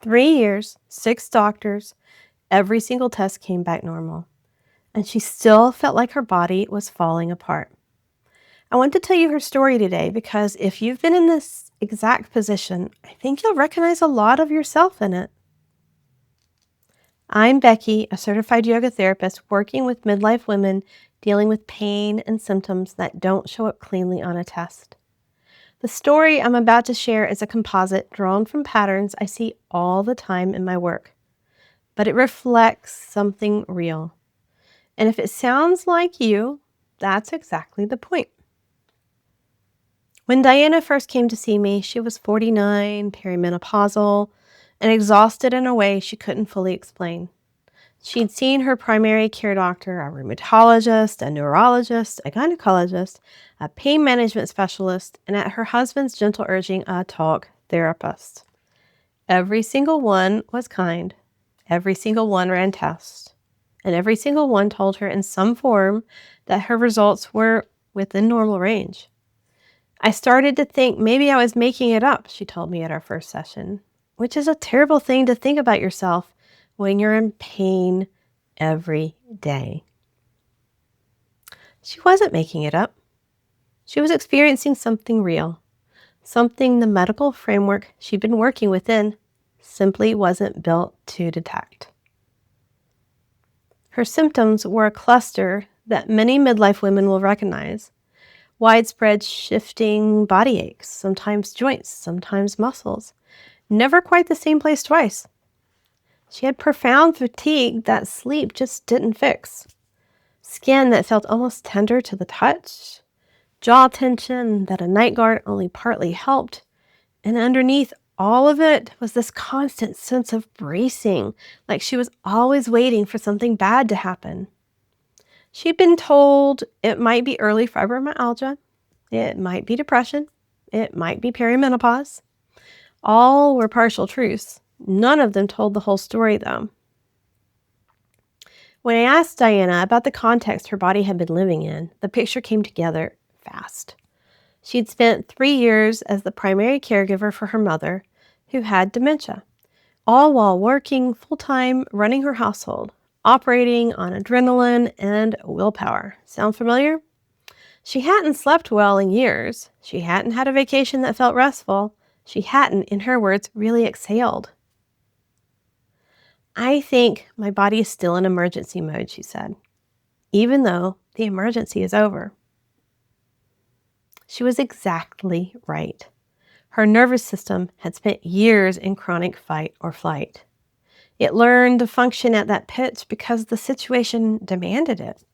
3 years, 6 doctors, every single test came back normal, and she still felt like her body was falling apart. I want to tell you her story today because if you've been in this exact position, I think you'll recognize a lot of yourself in it. I'm Becky, a certified yoga therapist working with midlife women dealing with pain and symptoms that don't show up cleanly on a test. The story I'm about to share is a composite drawn from patterns I see all the time in my work, but it reflects something real. And if it sounds like you, that's exactly the point. When Diana first came to see me, she was 49, perimenopausal, and exhausted in a way she couldn't fully explain. She'd seen her primary care doctor, a rheumatologist, a neurologist, a gynecologist, a pain management specialist, and at her husband's gentle urging, a talk therapist. Every single one was kind. Every single one ran tests. And every single one told her in some form that her results were within normal range. I started to think maybe I was making it up, she told me at our first session, which is a terrible thing to think about yourself when you're in pain every day. She wasn't making it up. She was experiencing something real, something the medical framework she'd been working within simply wasn't built to detect. Her symptoms were a cluster that many midlife women will recognize. Widespread shifting body aches, sometimes joints, sometimes muscles. Never quite the same place twice. She had profound fatigue that sleep just didn't fix. Skin that felt almost tender to the touch. Jaw tension that a night guard only partly helped. And underneath all of it was this constant sense of bracing, like she was always waiting for something bad to happen. She'd been told it might be early fibromyalgia, it might be depression, it might be perimenopause. All were partial truths. None of them told the whole story, though. When I asked Diana about the context her body had been living in, the picture came together fast. She'd spent 3 years as the primary caregiver for her mother, who had dementia, all while working full-time running her household, operating on adrenaline and willpower. Sound familiar? She hadn't slept well in years. She hadn't had a vacation that felt restful. She hadn't, in her words, really exhaled. I think my body is still in emergency mode, she said, even though the emergency is over. She was exactly right. Her nervous system had spent years in chronic fight or flight. It learned to function at that pitch because the situation demanded it.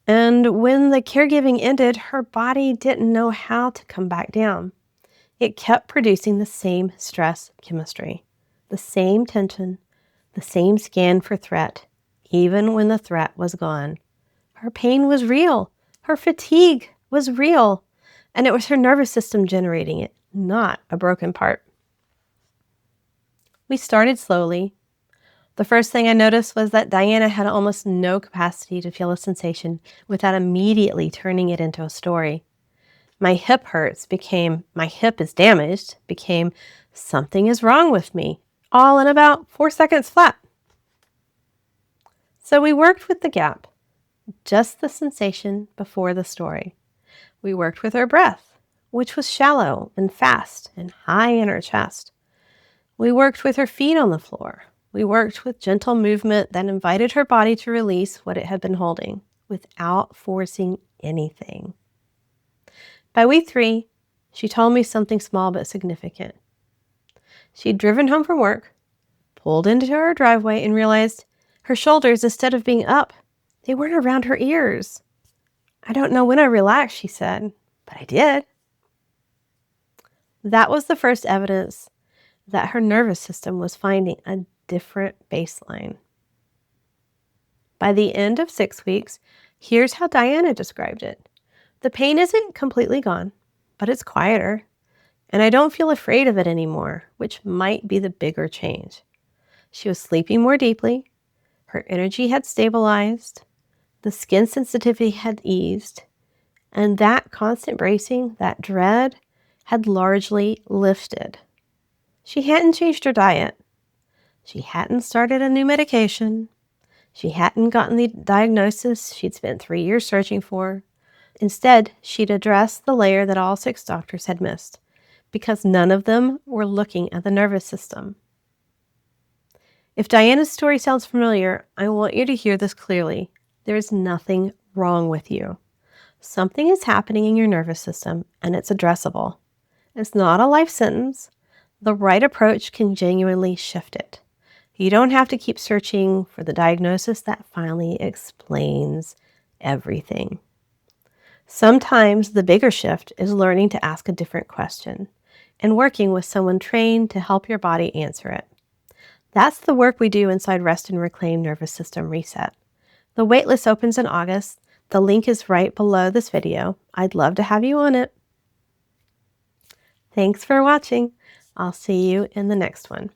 And when the caregiving ended, her body didn't know how to come back down. It kept producing the same stress chemistry, the same tension, the same scan for threat, even when the threat was gone. Her pain was real. Her fatigue was real. And it was her nervous system generating it, not a broken part. We started slowly. The first thing I noticed was that Diana had almost no capacity to feel a sensation without immediately turning it into a story. My hip hurts became my hip is damaged, became something is wrong with me, all in about 4 seconds flat. So we worked with the gap, just the sensation before the story. We worked with her breath, which was shallow and fast and high in her chest. We worked with her feet on the floor. We worked with gentle movement that invited her body to release what it had been holding without forcing anything. By week 3, she told me something small but significant. She'd driven home from work, pulled into her driveway, and realized her shoulders, instead of being up, they weren't around her ears. I don't know when I relaxed, she said, but I did. That was the first evidence that her nervous system was finding a different baseline. By the end of 6 weeks, here's how Diana described it. The pain isn't completely gone, but it's quieter, and I don't feel afraid of it anymore, which might be the bigger change. She was sleeping more deeply, her energy had stabilized, the skin sensitivity had eased, and that constant bracing, that dread, had largely lifted. She hadn't changed her diet. She hadn't started a new medication. She hadn't gotten the diagnosis she'd spent 3 years searching for. Instead, she'd addressed the layer that all 6 doctors had missed, because none of them were looking at the nervous system. If Diana's story sounds familiar, I want you to hear this clearly. There is nothing wrong with you. Something is happening in your nervous system, and it's addressable. It's not a life sentence. The right approach can genuinely shift it. You don't have to keep searching for the diagnosis that finally explains everything. Sometimes the bigger shift is learning to ask a different question and working with someone trained to help your body answer it. That's the work we do inside Rest and Reclaim Nervous System Reset. The waitlist opens in August. The link is right below this video. I'd love to have you on it. Thanks for watching. I'll see you in the next one.